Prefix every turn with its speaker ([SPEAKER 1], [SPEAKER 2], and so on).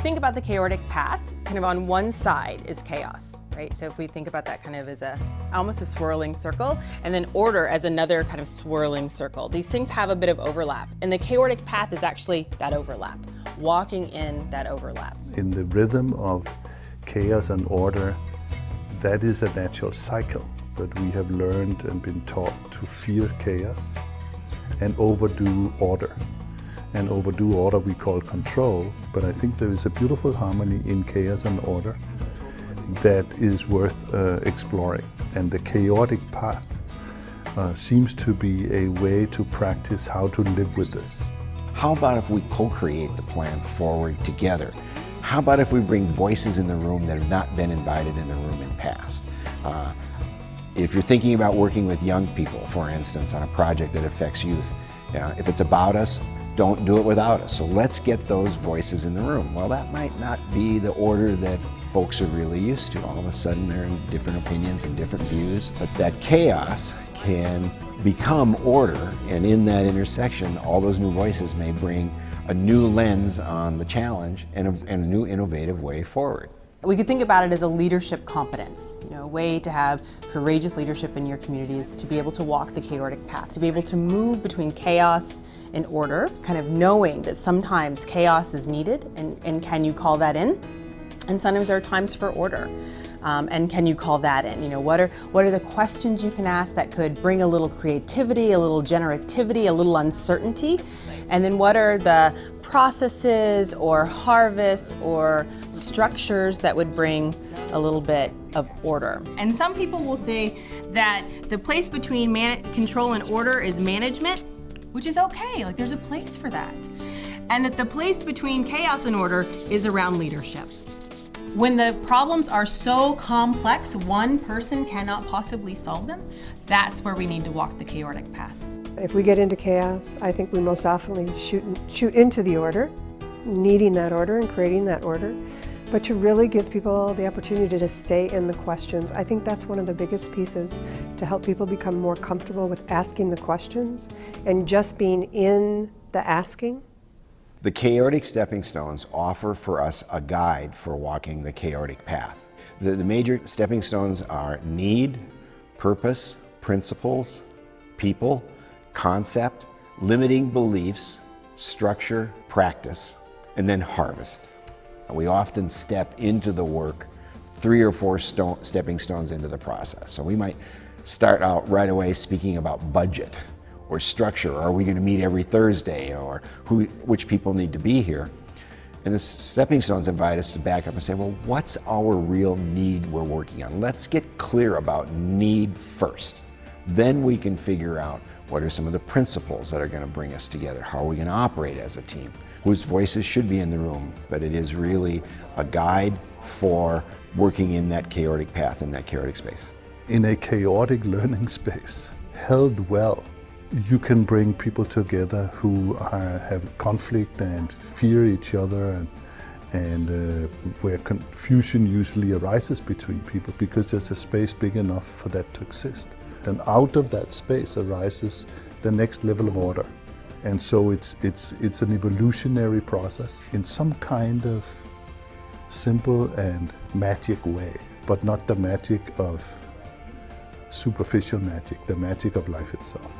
[SPEAKER 1] think about the chaotic path, kind of on one side is chaos, right? So if we think about that kind of as almost a swirling circle, and then order as another kind of swirling circle. These things have a bit of overlap, and the chaotic path is actually that overlap, walking in that overlap.
[SPEAKER 2] In the rhythm of chaos and order, that is a natural cycle, but we have learned and been taught to fear chaos and overdo order. And overdo order we call control, but I think there is a beautiful harmony in chaos and order that is worth exploring. And the chaotic path seems to be a way to practice how to live with this.
[SPEAKER 3] How about if we co-create the plan forward together? How about if we bring voices in the room that have not been invited in the room in past? If you're thinking about working with young people, for instance, on a project that affects youth, if it's about us, don't do it without us. So let's get those voices in the room. Well, that might not be the order that folks are really used to. All of a sudden they're in different opinions and different views, but that chaos can become order, and in that intersection, all those new voices may bring a new lens on the challenge and a new innovative way forward.
[SPEAKER 1] We could think about it as a leadership competence. A way to have courageous leadership in your community is to be able to walk the chaotic path, to be able to move between chaos and order, kind of knowing that sometimes chaos is needed, and can you call that in? And sometimes there are times for order. And can you call that in? What are the questions you can ask that could bring a little creativity, a little generativity, a little uncertainty? And then what are the processes or harvests or structures that would bring a little bit of order? And some people will say that the place between control and order is management, which is okay, there's a place for that. And that the place between chaos and order is around leadership. When the problems are so complex, one person cannot possibly solve them, that's where we need to walk the chaotic path.
[SPEAKER 4] If we get into chaos, I think we most often shoot into the order, needing that order and creating that order. But to really give people the opportunity to stay in the questions, I think that's one of the biggest pieces to help people become more comfortable with asking the questions and just being in the asking.
[SPEAKER 3] The chaotic stepping stones offer for us a guide for walking the chaotic path. The major stepping stones are need, purpose, principles, people, concept, limiting beliefs, structure, practice, and then harvest. We often step into the work 3 or 4 stepping stones into the process. So we might start out right away speaking about budget or structure. Are we going to meet every Thursday, or which people need to be here? And the stepping stones invite us to back up and say, well, what's our real need we're working on? Let's get clear about need first. Then we can figure out what are some of the principles that are going to bring us together. How are we going to operate as a team? Whose voices should be in the room? But it is really a guide for working in that chaotic path, in that chaotic space.
[SPEAKER 2] In a chaotic learning space, held well, you can bring people together who have conflict and fear each other, and where confusion usually arises between people, because there's a space big enough for that to exist. And out of that space arises the next level of order. And so it's an evolutionary process in some kind of simple and magic way, but not the magic of superficial magic, the magic of life itself.